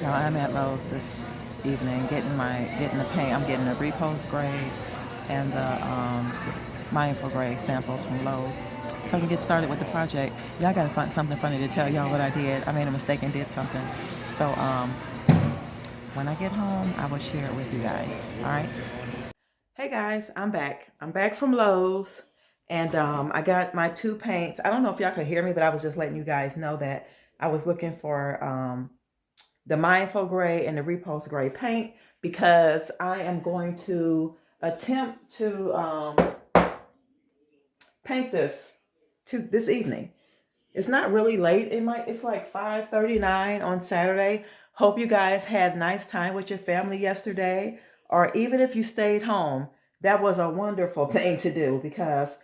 Now I'm at Lowe's this evening getting the paint. I'm getting the Repose Gray and the Mindful Gray samples from Lowe's, so I can get started with the project. Y'all gotta find something funny to tell y'all what I did. I made a mistake and did something. So when I get home, I will share it with you guys. All right. Hey guys, I'm back. I'm back from Lowe's, and I got my two paints. I don't know if y'all could hear me, but I was just letting you guys know that I was looking for the Mindful Gray and the Repulse Gray paint because I am going to attempt to paint this evening. It's not really late. It's like 5:39 on Saturday. Hope you guys had a nice time with your family yesterday, or even if you stayed home, that was a wonderful thing to do because,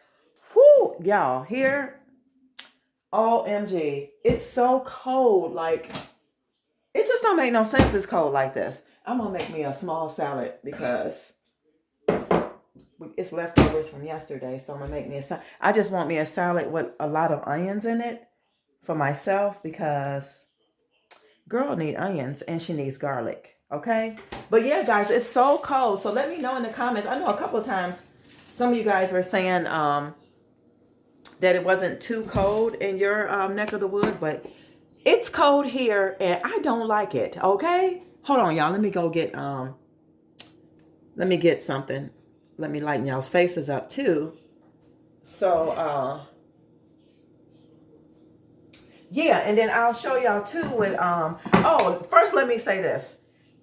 whoo, y'all, here, OMG, it's so cold. Like, it just don't make no sense it's cold like this. I'm gonna make me a small salad because it's leftovers from yesterday. So I'm gonna make me a salad. I just want me a salad with a lot of onions in it for myself because girl need onions and she needs garlic. Okay. But yeah, guys, it's so cold. So let me know in the comments. I know a couple of times some of you guys were saying that it wasn't too cold in your neck of the woods, but it's cold here and I don't like it. Okay. Hold on, y'all. Let me go get let me get something. Let me lighten y'all's faces up too. So yeah, and then I'll show y'all too with oh, first let me say this.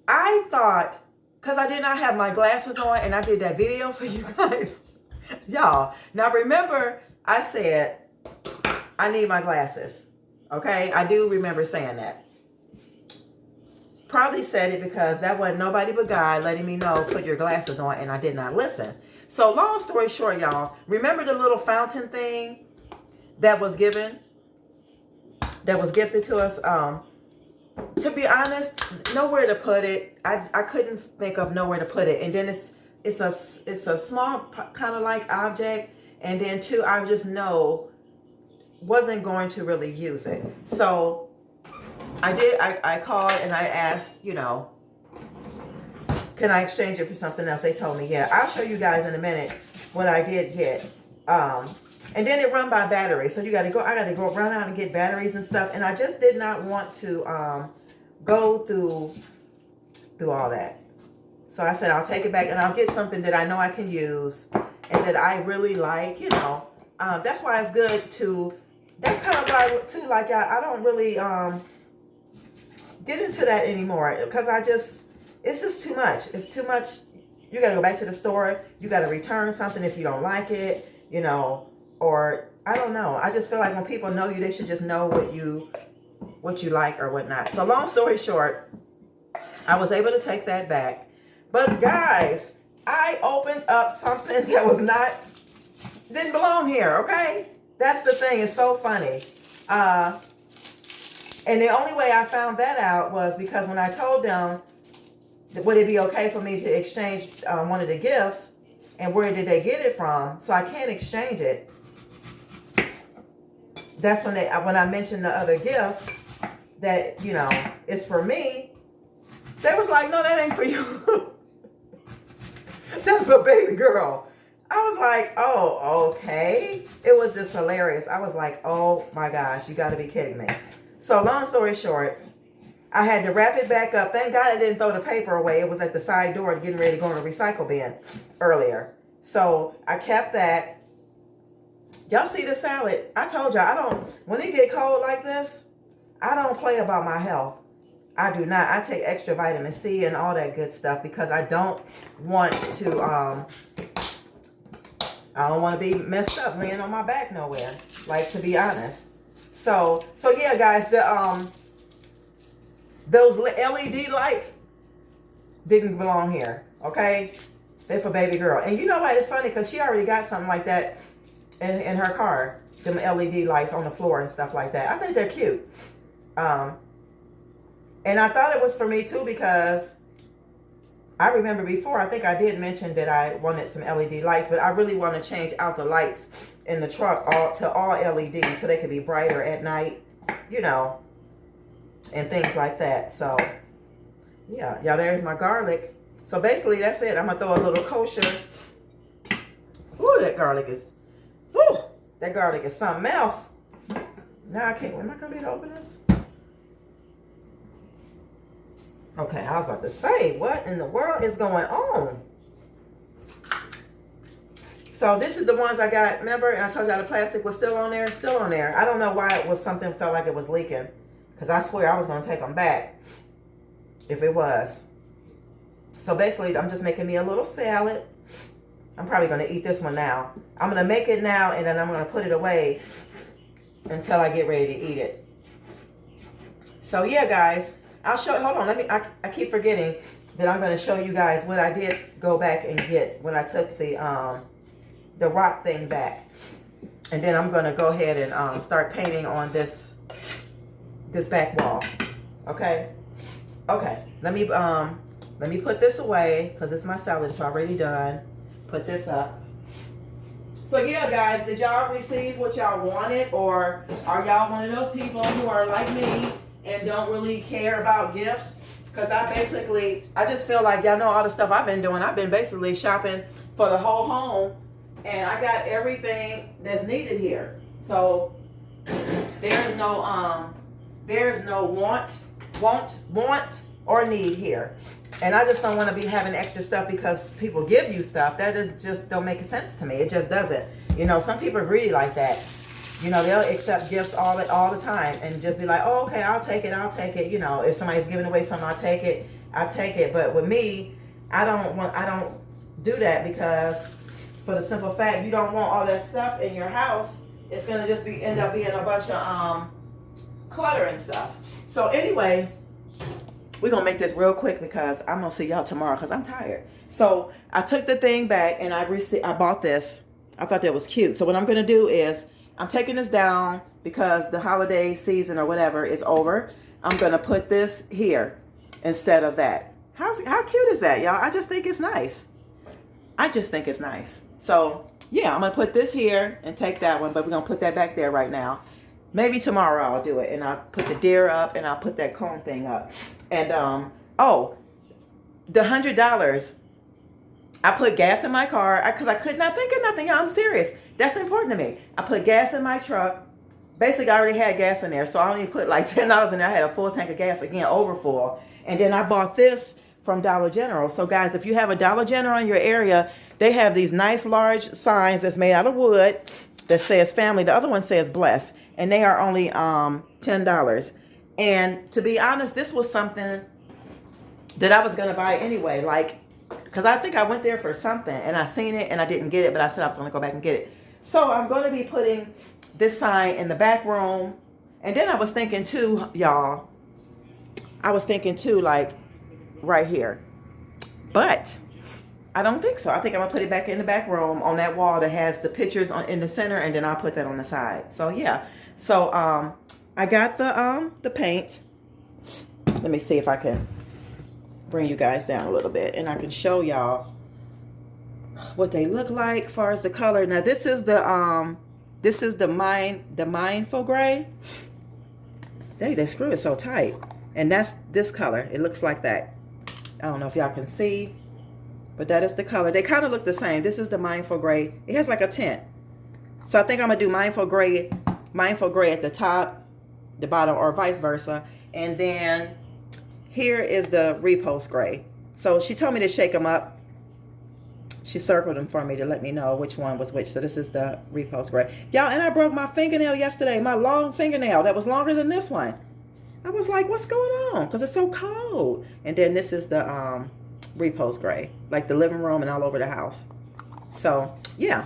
I thought, because I did not have my glasses on and I did that video for you guys. Y'all, now remember I said I need my glasses. Okay, I do remember saying that. Probably said it because that wasn't nobody but God letting me know, put your glasses on, and I did not listen. So long story short, y'all, remember the little fountain thing that was given, that was gifted to us? To be honest, nowhere to put it. I couldn't think of nowhere to put it. And then it's a small kind of like object. And then two, I just know wasn't going to really use it. So I called and I asked, can I exchange it for something else? They told me, yeah. I'll show you guys in a minute what I did get. And then it run by battery. So I got to go run out and get batteries and stuff. And I just did not want to go through all that. So I said, I'll take it back and I'll get something that I know I can use and that I really like, That's why it's good to, that's kind of why too, like I don't really get into that anymore because it's just too much. It's too much. You got to go back to the store. You got to return something if you don't like it, or I don't know. I just feel like when people know you, they should just know what you like or whatnot. So long story short, I was able to take that back. But guys, I opened up something that didn't belong here, okay? That's the thing. It's so funny. And the only way I found that out was because when I told them, would it be okay for me to exchange one of the gifts, and where did they get it from? So I can't exchange it. That's when I mentioned the other gift that, is for me. They was like, no, that ain't for you. That's for baby girl. I was like, oh, okay. It was just hilarious. I was like, oh my gosh, you got to be kidding me. So long story short, I had to wrap it back up. Thank God I didn't throw the paper away. It was at the side door getting ready to go in the recycle bin earlier. So I kept that. Y'all see the salad? I told y'all, when it get cold like this, I don't play about my health. I do not. I take extra vitamin C and all that good stuff because I don't want to, I don't want to be messed up laying on my back nowhere. Like, to be honest. So yeah, guys, those LED lights didn't belong here, okay? They're for baby girl. And you know what? It's funny because she already got something like that in her car. Them LED lights on the floor and stuff like that. I think they're cute. And I thought it was for me too because I remember before, I think I did mention that I wanted some LED lights, but I really want to change out the lights in the truck to all LED so they could be brighter at night, and things like that. So Yeah, yeah, there's my garlic. So basically that's it. I'm gonna throw a little kosher. Ooh, that garlic is, ooh, that garlic is something else. Now I can't, am I gonna be able to open this? Okay, I was about to say, what in the world is going on? So this is the ones I got, remember? And I told y'all the plastic was still on there. Still on there. I don't know why it was something felt like it was leaking. Because I swear I was going to take them back if it was. So basically, I'm just making me a little salad. I'm probably going to eat this one now. I'm going to make it now, and then I'm going to put it away until I get ready to eat it. So yeah, guys. I'll show, hold on, I keep forgetting that I'm going to show you guys what I did go back and get when I took the rock thing back. And then I'm going to go ahead and start painting on this back wall. Okay? Okay. Let me put this away because it's my salad. It's already done. Put this up. So yeah, guys, did y'all receive what y'all wanted, or are y'all one of those people who are like me and don't really care about gifts? Because I just feel like y'all know all the stuff I've been doing. I've been basically shopping for the whole home, and I got everything that's needed here. So there's no want or need here. And I just don't want to be having extra stuff because people give you stuff. That is just don't make sense to me. It just doesn't. You know, some people are greedy like that. You know, they'll accept gifts all the time and just be like, oh, okay, I'll take it. You know, if somebody's giving away something, I'll take it. But with me, I don't do that, because for the simple fact, you don't want all that stuff in your house. It's gonna just end up being a bunch of clutter and stuff. So anyway, we're gonna make this real quick because I'm gonna see y'all tomorrow because I'm tired. So I took the thing back and I bought this. I thought that was cute. So what I'm gonna do is I'm taking this down because the holiday season or whatever is over. I'm gonna put this here instead of that. How cute is that, y'all? I just think it's nice. So yeah, I'm gonna put this here and take that one, but we're gonna put that back there right now. Maybe tomorrow I'll do it, and I'll put the deer up and I'll put that cone thing up. And oh, the $100. I put gas in my car because I could not think of nothing. Y'all, I'm serious. That's important to me. I put gas in my truck. Basically, I already had gas in there, so I only put like $10 in there. I had a full tank of gas, again, over full. And then I bought this from Dollar General. So guys, if you have a Dollar General in your area, they have these nice large signs that's made out of wood that says family. The other one says bless. And they are only $10. And to be honest, this was something that I was going to buy anyway. Like, because I think I went there for something and I seen it and I didn't get it, but I said I was going to go back and get it. So I'm going to be putting this sign in the back room. And then I was thinking too, y'all, like right here. But I don't think so. I think I'm going to put it back in the back room on that wall that has the pictures in the center, and then I'll put that on the side. So yeah. So I got the paint. Let me see if I can bring you guys down a little bit and I can show y'all what they look like as far as the color. Now this is the Mindful Gray. They screw it so tight. And that's this color. It looks like that. I don't know if y'all can see, but that is the color. They kind of look the same. This is the Mindful Gray. It has like a tint. So I think I'm gonna do Mindful Gray at the top, the bottom, or vice versa. And then here is the Repost Gray. So she told me to shake them up. She circled them for me to let me know which one was which. So this is the Repost Gray. Y'all, and I broke my fingernail yesterday, my long fingernail that was longer than this one. I was like, what's going on? Because it's so cold. And then this is the Repost Gray, like the living room and all over the house. So yeah.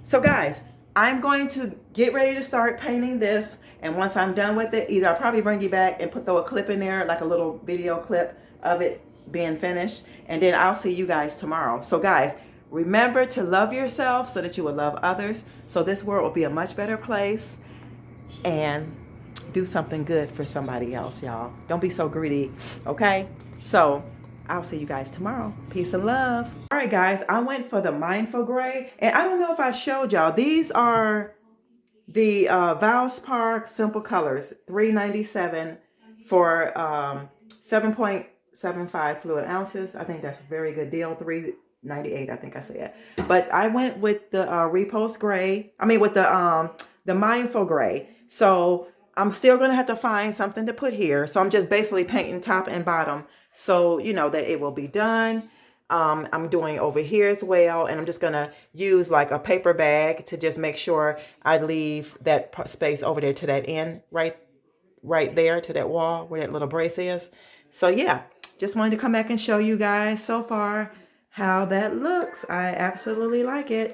So guys, I'm going to get ready to start painting this. And once I'm done with it, either I'll probably bring you back and throw a clip in there, like a little video clip of it being finished. And then I'll see you guys tomorrow. So guys, remember to love yourself so that you will love others. So this world will be a much better place. And do something good for somebody else, y'all. Don't be so greedy, okay? So I'll see you guys tomorrow. Peace and love. All right, guys, I went for the Mindful Gray. And I don't know if I showed y'all. These are the Valspar Simple Colors, $3.97 for 7.5 0.75 fluid ounces. I think that's a very good deal. $3.98, I think I said. But I went with the Repost Gray. I mean, with the Mindful Gray. So I'm still gonna have to find something to put here. So I'm just basically painting top and bottom, so you know that it will be done. I'm doing over here as well, and I'm just gonna use like a paper bag to just make sure I leave that space over there to that end, right there to that wall where that little brace is. So yeah, just wanted to come back and show you guys so far how that looks. I absolutely like it.